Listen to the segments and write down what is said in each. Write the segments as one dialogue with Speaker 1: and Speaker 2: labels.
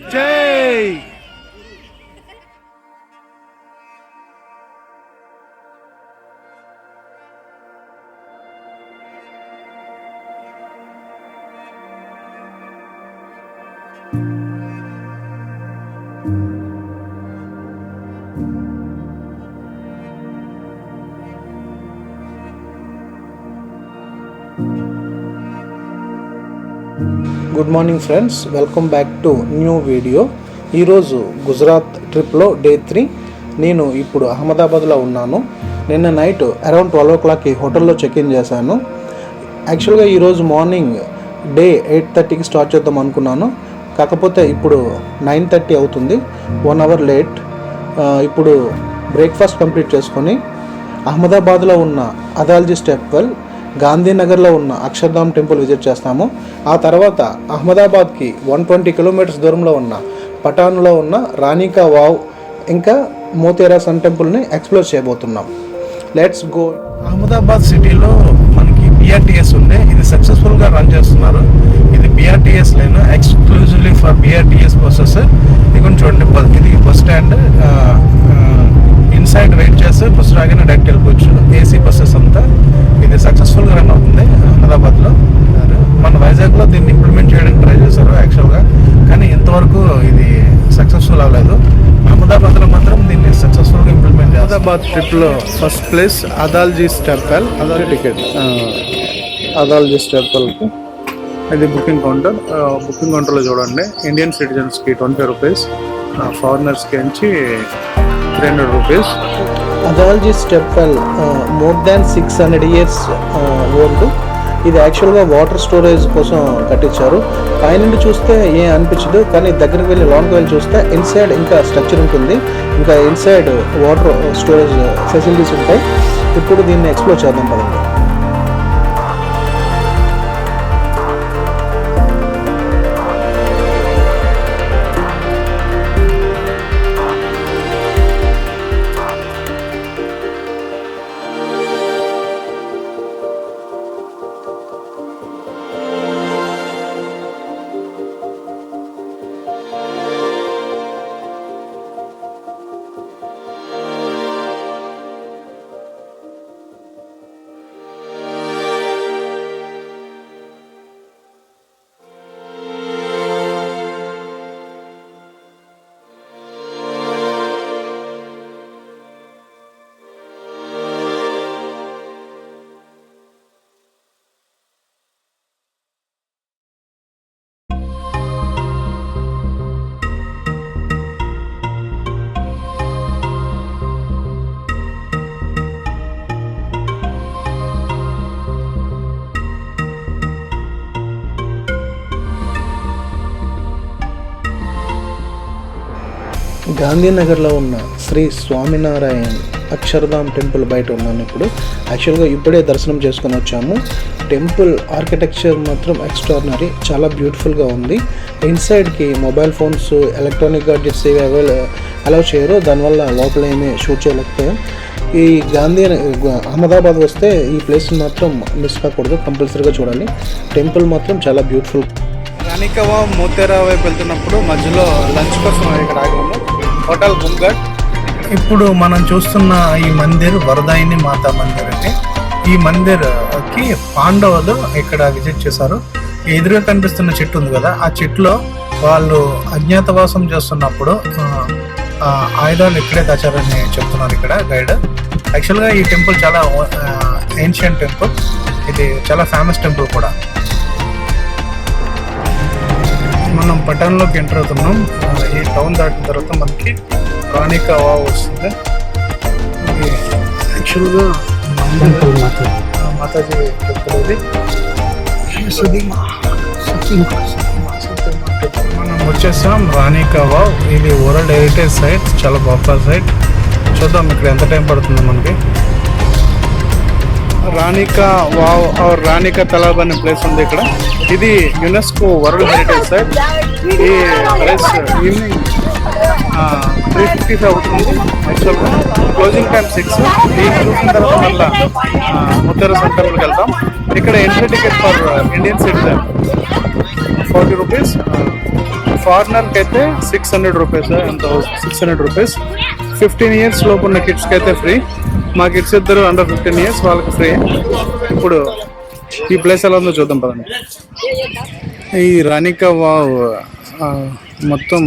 Speaker 1: జై.
Speaker 2: Good morning friends, welcome back to new video. ఈరోజు గుజరాత్ ట్రిప్లో డే 3. నేను ఇప్పుడు అహ్మదాబాద్లో ఉన్నాను. నిన్న నైట్ అరౌండ్ 12 o'clockకి హోటల్లో చెక్ఇన్ చేశాను. యాక్చువల్గా ఈరోజు మార్నింగ్ డే 8:30కి స్టార్ట్ చేద్దాం అనుకున్నాను. కాకపోతే ఇప్పుడు 9:30 అవుతుంది, 1 hour లేట్. ఇప్పుడు బ్రేక్ఫాస్ట్ కంప్లీట్ చేసుకొని అహ్మదాబాద్లో ఉన్న అదాల్జీ స్టెప్వెల్, గాంధీనగర్లో ఉన్న అక్షర్ధామ్ టెంపుల్ విజిట్ చేస్తాము. ఆ తర్వాత అహ్మదాబాద్కి 120 kilometers దూరంలో ఉన్న పటాన్లో ఉన్న రాణికా వావ్ ఇంకా మోతేరా సన్ టెంపుల్ని ఎక్స్ప్లోర్ చేయబోతున్నాం. Let's go.
Speaker 1: అహ్మదాబాద్ సిటీలో మనకి BRTS ఉంది. ఇది సక్సెస్ఫుల్గా రన్ చేస్తున్నారు. ఇది BRTS line, exclusively for BRTS buses. ఇక్కడ చూడండి, ఇది బస్ స్టాండ్. ఇన్సైడ్ వెయిట్ చేస్తే బస్సు రాగానే డైరెక్ట్ వెళ్ళిపోవచ్చు. AC బస్సెస్ అంతా. ఇది సక్సెస్ఫుల్గా రన్ అవుతుంది అహ్మదాబాద్లో. మన వైజాగ్లో దీన్ని ఇంప్లిమెంట్ చేయడానికి ట్రై చేశారు యాక్చువల్గా, కానీ ఇంతవరకు ఇది సక్సెస్ఫుల్ అవ్వలేదు. అహ్మదాబాద్లో మాత్రం దీన్ని సక్సెస్ఫుల్గా ఇంప్లిమెంట్ చేస్తారు. అహ్మదాబాద్ ట్రిప్లో ఫస్ట్ ప్లేస్ అదాల్జీ టెంపుల్. అదాల్జీ టికెట్ అదాల్జీ టెంపుల్కి ఇది బుకింగ్ కౌంటర్. బుకింగ్ కౌంటర్లో చూడండి, ఇండియన్ సిటిజన్స్కి 25 rupees, ఫారినర్స్కి నుంచి 300 rupees.
Speaker 2: Adalaj temple more than 600 years old. ఇది యాక్చువల్గా వాటర్ స్టోరేజ్ కోసం కట్టించారు. పైనుండి చూస్తే ఏం అనిపించదు, కానీ దగ్గరికి వెళ్ళి లోన్కి వెళ్ళి చూస్తే ఇన్సైడ్ ఇంకా స్ట్రక్చర్ ఉంటుంది, ఇంకా ఇన్సైడ్ వాటర్ స్టోరేజ్ ఫెసిలిటీస్ ఉంటాయి. ఇప్పుడు దీన్ని ఎక్స్ప్లోర్ చేద్దాం పదండి. గాంధీనగర్లో ఉన్న శ్రీ స్వామినారాయణ్ అక్షర్ధామ్ టెంపుల్ బయట ఉన్నాను ఇప్పుడు. యాక్చువల్గా ఇప్పుడే దర్శనం చేసుకొని వచ్చాము. టెంపుల్ ఆర్కిటెక్చర్ మాత్రం ఎక్స్ట్రాడినరీ, చాలా బ్యూటిఫుల్గా ఉంది. ఇన్సైడ్కి మొబైల్ ఫోన్స్, ఎలక్ట్రానిక్ గాడ్జెట్స్ ఇవి అలౌ చేయరు, దానివల్ల లోపల ఏమీ షూట్ చేయలేకపోయాం. ఈ అహ్మదాబాద్ వస్తే ఈ ప్లేస్ మాత్రం మిస్ కాకూడదు, కంపల్సరీగా చూడాలి. టెంపుల్ మాత్రం చాలా బ్యూటిఫుల్.
Speaker 1: రాణికా వావ్, మోతేరా వైపు వెళ్తున్నప్పుడు మధ్యలో లంచ్ కోసం ఇక్కడ ఆగాము, హోటల్ బుంగట్. ఇప్పుడు మనం చూస్తున్న ఈ మందిర్ వరదాయిని మాతా మందిర్ అండి. ఈ మందిర్కి పాండవులు ఇక్కడ విజిట్ చేశారు. ఎదురుగా కనిపిస్తున్న చెట్టు ఉంది కదా, ఆ చెట్టులో వాళ్ళు అజ్ఞాతవాసం చేస్తున్నప్పుడు ఆయుధాలు ఇక్కడే దాచారని చెప్తున్నారు ఇక్కడ గైడ్. యాక్చువల్గా ఈ టెంపుల్ చాలా ఏన్షియంట్ టెంపుల్, ఇది చాలా ఫేమస్ టెంపుల్ కూడా. మనం పట్టణంలోకి ఎంటర్ అవుతున్నాం. ఈ టౌన్ దాటిన తర్వాత మనకి రాణికా వావ్ వస్తుంది. ఇది యాక్చువల్గా మాతాజీ టెంపుల్. ఇది మనం వచ్చేసాం రాణికా వావ్. ఇది వరల్డ్ హెరిటేజ్ సైట్, చాలా గొప్ప సైట్. చూద్దాం ఇక్కడ ఎంత టైం పడుతుందో మనకి. రాణికా వావ్ ఆర్ రాణికా తలాబ్ అనే ప్లేస్ ఉంది ఇక్కడ. ఇది యునెస్కో వరల్డ్ హెరిటేజ్ సైట్. ఈ ప్లేస్ ఈవినింగ్ 3:55 అవుతుంది. యాక్చువల్గా క్లోజింగ్ టైం 6. దీన్ని చూసిన తర్వాత మళ్ళీ మోతేరా సన్ టెంపుల్కి వెళ్తాం. ఇక్కడ entry ticket for Indian citizen 40 rupees, ఫారినర్కి అయితే 600 రూపీస్, ఎంత 600 రూపీస్. 15 ఇయర్స్ లోపు ఉన్న కిడ్స్కి అయితే ఫ్రీ. మా కిడ్స్ ఇద్దరు అండర్ 15 ఇయర్స్, వాళ్ళకి ఫ్రీ. ఇప్పుడు ఈ ప్లేస్ ఎలా ఉందో చూద్దాం పదండి. ఈ రాణికా వావ్ మొత్తం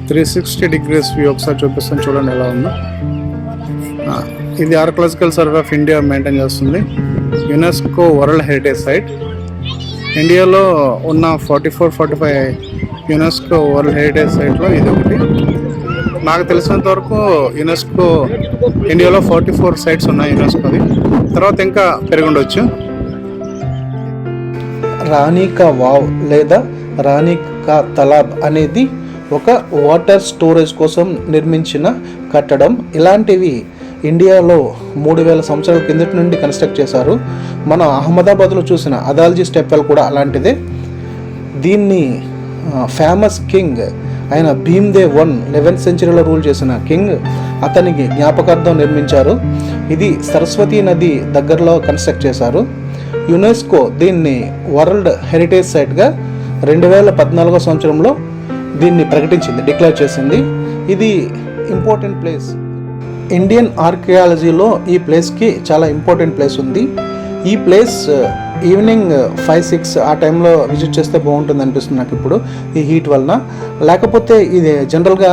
Speaker 1: 360 డిగ్రీస్ వ్యూ ఒకసారి చూపిస్తాను, చూడండి ఎలా ఉందో. ఇది archaeological survey of India maintain చేస్తుంది. UNESCO world heritage site. ఇండియాలో ఉన్న 44-45 యునెస్కో వరల్డ్ హెరిటేజ్ సైట్లో ఇది ఒకటి. నాకు తెలిసినంత వరకు యునెస్కో ఇండియాలో 44 సైట్స్ ఉన్నాయి యునెస్కోవి. తర్వాత ఇంకా పెరుగుండొచ్చు.
Speaker 2: రాణి కా వావ్ లేదా రాణి కా తలాబ్ అనేది ఒక వాటర్ స్టోరేజ్ కోసం నిర్మించిన కట్టడం. ఇలాంటివి ఇండియాలో 3000 సంవత్సరాల కిందటి నుండి కన్స్ట్రక్ట్ చేశారు. మన అహ్మదాబాద్లో చూసిన అదాల్జీ స్టెప్ వెల్ కూడా అలాంటిదే. దీన్ని ఫేమస్ కింగ్ ఆయన భీమ్దేవ్ 11th సెంచరీలో రూల్ చేసిన కింగ్, అతనికి జ్ఞాపకార్థం నిర్మించారు. ఇది సరస్వతీ నది దగ్గరలో కన్స్ట్రక్ట్ చేశారు. యునెస్కో దీన్ని వరల్డ్ హెరిటేజ్ సైట్గా 2014 సంవత్సరంలో దీన్ని ప్రకటించింది, డిక్లేర్ చేసింది. ఇది ఇంపార్టెంట్ ప్లేస్. ఇండియన్ ఆర్కియాలజీలో ఈ ప్లేస్కి చాలా ఇంపార్టెంట్ ప్లేస్ ఉంది. ఈ ప్లేస్ ఈవినింగ్ 5-6 ఆ టైంలో విజిట్ చేస్తే బాగుంటుంది అనిపిస్తుంది నాకు ఇప్పుడు ఈ హీట్ వలన. లేకపోతే ఇది జనరల్గా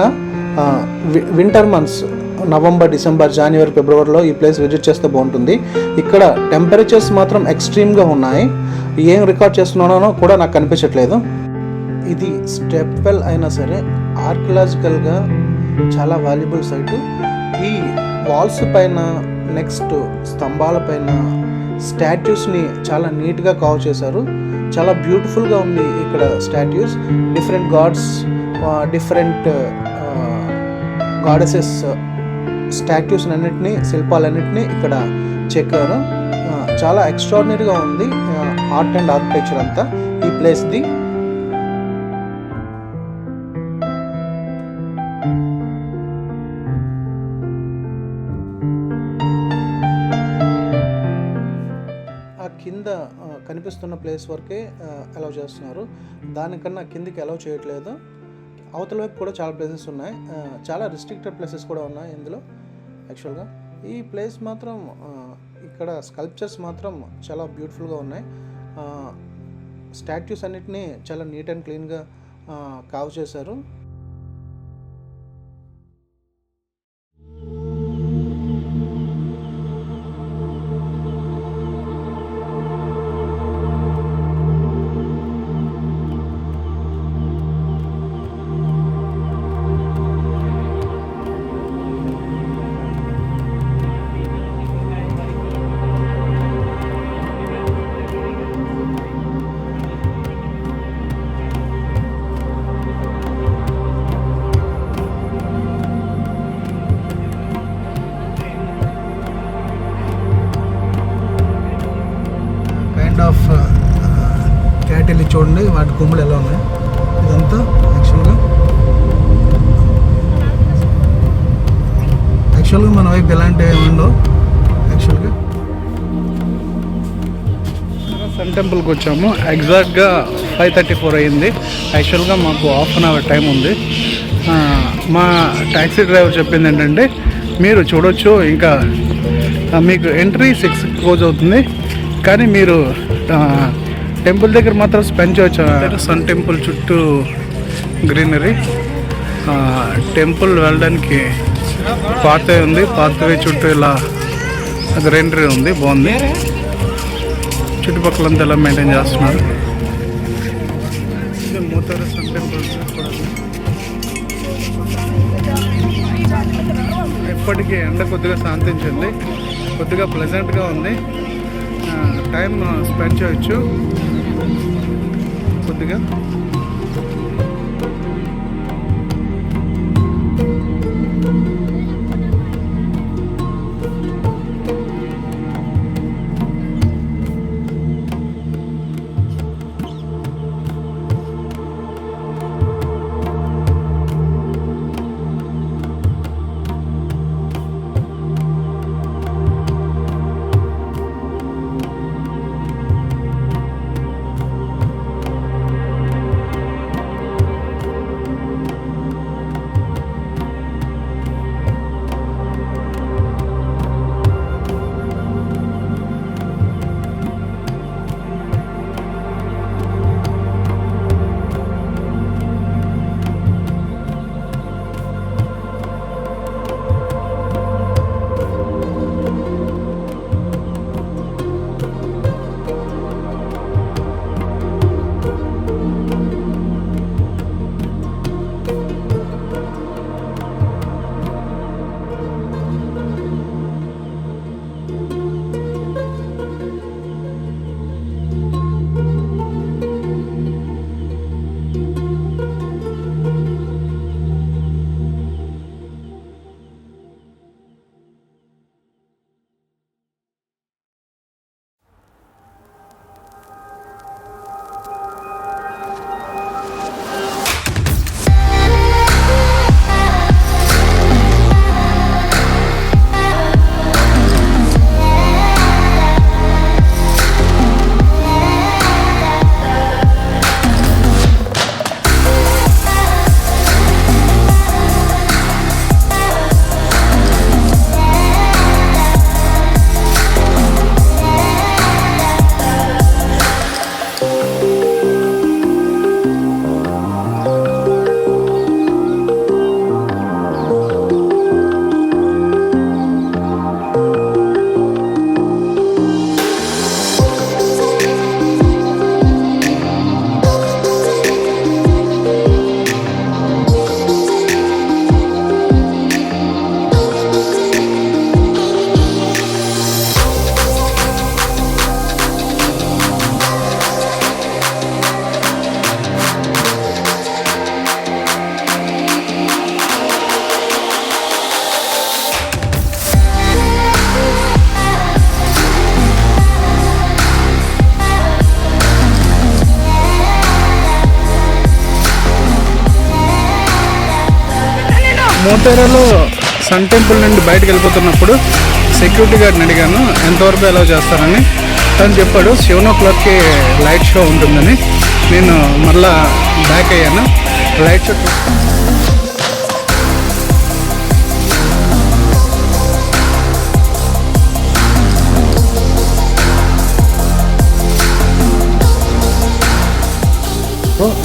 Speaker 2: వింటర్ మంత్స్ నవంబర్, డిసెంబర్, జనవరి, ఫిబ్రవరిలో ఈ ప్లేస్ విజిట్ చేస్తే బాగుంటుంది. ఇక్కడ టెంపరేచర్స్ మాత్రం ఎక్స్ట్రీమ్గా ఉన్నాయి. ఏం రికార్డ్ చేస్తున్నానో కూడా నాకు కనిపించట్లేదు. ఇది స్టెప్ వెల్ అయినా సరే ఆర్కియలాజికల్గా చాలా వాల్యుబుల్ సైటు. ఈ వాల్స్ పైన, నెక్స్ట్ స్తంభాల పైన స్టాట్యూస్ని చాలా నీట్గా కావ్ చేశారు. చాలా బ్యూటిఫుల్గా ఉంది ఇక్కడ statues. Different gods, different goddesses statues అన్నిటినీ, శిల్పాలన్నింటినీ ఇక్కడ చెక్కారు. చాలా ఎక్స్ట్రాడినరీగా ఉంది ఆర్ట్ అండ్ ఆర్కిటెక్చర్ అంతా ఈ ప్లేస్ది. కింద కనిపిస్తున్న ప్లేస్ వరకే అలౌ చేస్తున్నారు, దానికన్నా కిందికి అలౌ చేయట్లేదు. అవతల వైపు కూడా చాలా ప్లేసెస్ ఉన్నాయి, చాలా రిస్ట్రిక్టెడ్ ప్లేసెస్ కూడా ఉన్నాయి ఇందులో. యాక్చువల్గా ఈ ప్లేస్ మాత్రం ఇక్కడ స్కల్ప్చర్స్ మాత్రం చాలా బ్యూటిఫుల్గా ఉన్నాయి. స్టాట్యూస్ అన్నిటినీ చాలా నీట్ అండ్ క్లీన్గా కావ్ చేశారు. ఆఫ్ క్యాటిల్ చూడండి, వాటి కొమ్ములు ఎలా ఉన్నాయి. ఇదంతా యాక్చువల్గా మన వైపు ఎలాంటివి ఏముండవు. యాక్చువల్గా సన్ టెంపుల్కి వచ్చాము. ఎగ్జాక్ట్గా 5:34 అయింది. యాక్చువల్గా మాకు హాఫ్ అన్ అవర్ టైం ఉంది. మా ట్యాక్సీ డ్రైవర్ చెప్పింది ఏంటంటే, మీరు చూడొచ్చు, ఇంకా మీకు ఎంట్రీ 6 క్లోజ్ అవుతుంది, కానీ మీరు టెంపుల్ దగ్గర మాత్రం స్పెండ్ చేయవచ్చు. సన్ టెంపుల్ చుట్టూ గ్రీనరీ. టెంపుల్ వెళ్ళడానికి పాత్వే ఉంది, పాత్వే చుట్టూ ఇలా గ్రీనరీ ఉంది, బాగుంది. చుట్టుపక్కలంతా ఎలా మెయింటైన్ చేస్తున్నారు. మూతారు సన్ టెంపుల్ ఎప్పటికీ ఎండ కొద్దిగా శాంతించింది, కొద్దిగా ప్లెజెంట్గా ఉంది. టైం స్పెండ్ చేయొచ్చు కొద్దిగా.
Speaker 1: మోతేరాలో సన్ టెంపుల్ నుండి బయటకు వెళ్ళిపోతున్నప్పుడు సెక్యూరిటీ గార్డ్ని అడిగాను ఎంతవరకు అలౌ చేస్తారని. తను చెప్పాడు 7 o'clockకి లైట్ షో ఉంటుందని. నేను మళ్ళా బ్యాక్ అయ్యాను. లైట్ షో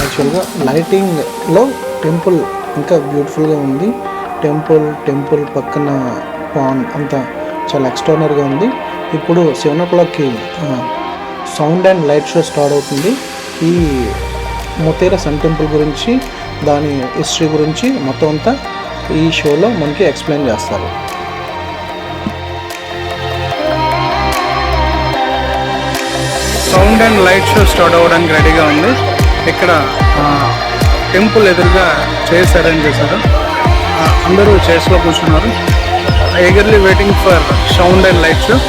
Speaker 2: యాక్చువల్గా లైటింగ్లో టెంపుల్ ఇంకా బ్యూటిఫుల్గా ఉంది. టెంపుల్ పక్కన పాండ్ అంతా చాలా ఎక్స్ట్రానరీగా ఉంది. ఇప్పుడు 7 o'clockకి sound and light show start అవుతుంది. ఈ మొతేరా సన్ టెంపుల్ గురించి, దాని హిస్టరీ గురించి మొత్తం అంతా ఈ షోలో మనకి ఎక్స్ప్లెయిన్ చేస్తారు.
Speaker 1: Sound and light show start అవ్వడానికి రెడీగా ఉంది. ఇక్కడ టెంపుల్ ఎదురుగా చైర్స్ అరేంజ్ చేశారు. అందరూ చైర్స్లో కూర్చున్నారు. eagerly waiting for sound and light show.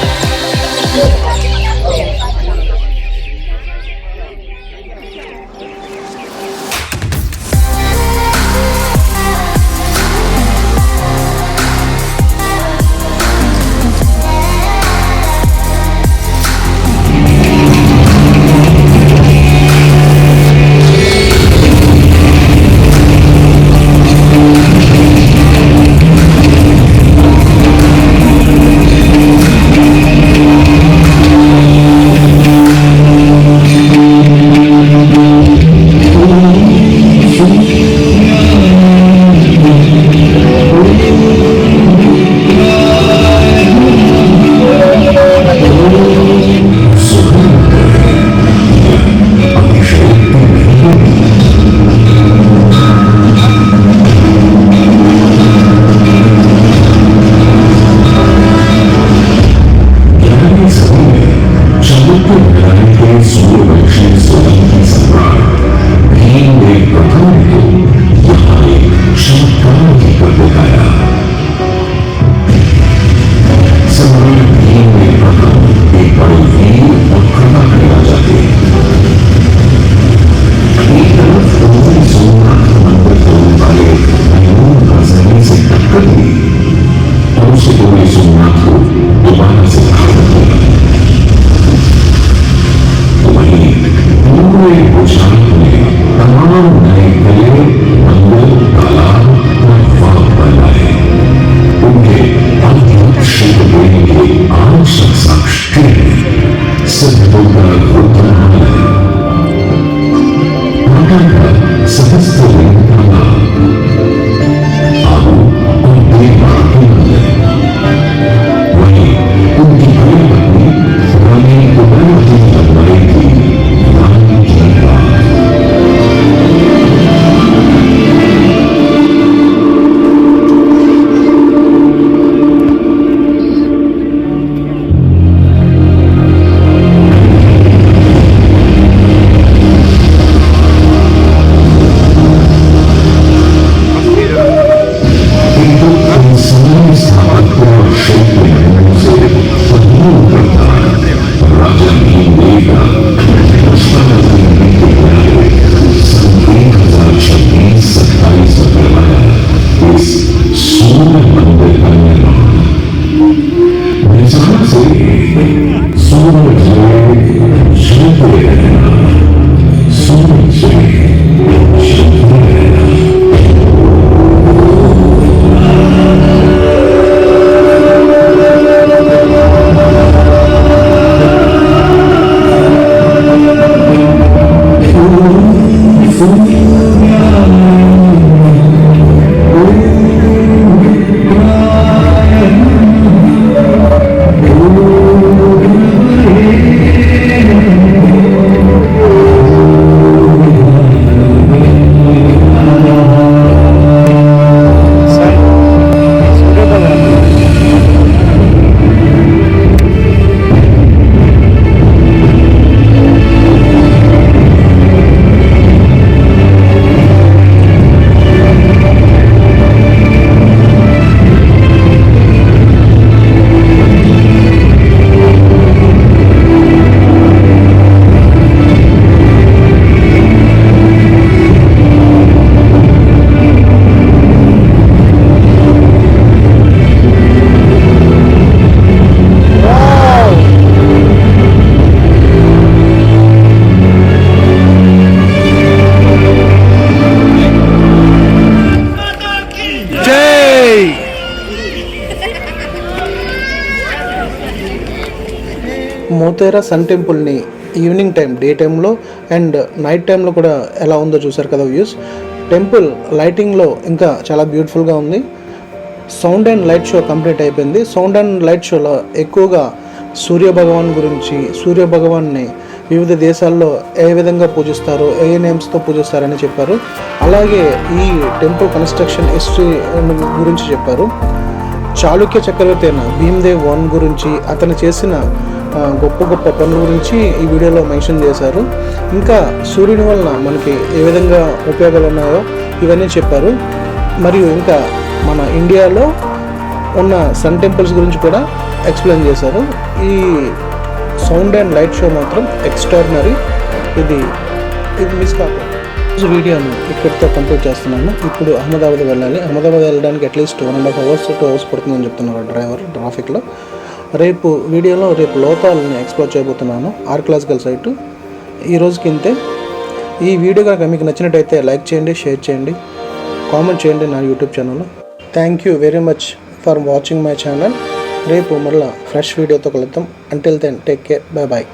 Speaker 2: Modhera sun టెంపుల్ని ఈవినింగ్ టైం, డే టైంలో అండ్ నైట్ టైంలో కూడా ఎలా ఉందో చూసారు కదా వ్యూస్. టెంపుల్ లైటింగ్లో ఇంకా చాలా బ్యూటిఫుల్గా ఉంది. Sound and light show complete అయిపోయింది. సౌండ్ అండ్ లైట్ షోలో ఎక్కువగా సూర్య భగవాన్ని వివిధ దేశాల్లో ఏ విధంగా పూజిస్తారో, ఏ నేమ్స్తో పూజిస్తారని చెప్పారు. అలాగే ఈ టెంపుల్ కన్స్ట్రక్షన్ హిస్టరీ గురించి చెప్పారు. చాళుక్య చక్రవర్తి అయిన భీమ్దేవ్ వన్ గురించి, అతను చేసిన గొప్ప గొప్ప పనుల గురించి ఈ వీడియోలో మెన్షన్ చేశారు. ఇంకా సూర్యుని వలన మనకి ఏ విధంగా ఉపయోగాలు ఉన్నాయో ఇవన్నీ చెప్పారు. మరియు ఇంకా మన ఇండియాలో ఉన్న సన్ టెంపుల్స్ గురించి కూడా ఎక్స్ప్లెయిన్ చేశారు. ఈ సౌండ్ అండ్ లైట్ షో మాత్రం ఎక్స్ట్రాడినరీ. ఇది మిస్ కాకుండా వీడియోను ఇక్కడితో కంప్లీట్ చేస్తున్నాను. ఇప్పుడు అహ్మదాబాద్ వెళ్ళాలి. అహ్మదాబాద్ వెళ్ళడానికి అట్లీస్ట్ 1.5 hours 2 hours పడుతుందని చెప్తున్నారు డ్రైవర్ ట్రాఫిక్లో. రేపు లోతాలని ఎక్స్ప్లోర్ చేయబోతున్నాను, ఆర్కియలాజికల్ సైటు. ఈ రోజుకి ఇంతే. ఈ వీడియో కనుక మీకు నచ్చినట్టయితే లైక్ చేయండి, షేర్ చేయండి, కామెంట్ చేయండి నా యూట్యూబ్ ఛానల్లో. Thank you very much for watching my channel. రేపు మళ్ళీ ఫ్రెష్ వీడియోతో కలుద్దాం. Until then take care, bye bye.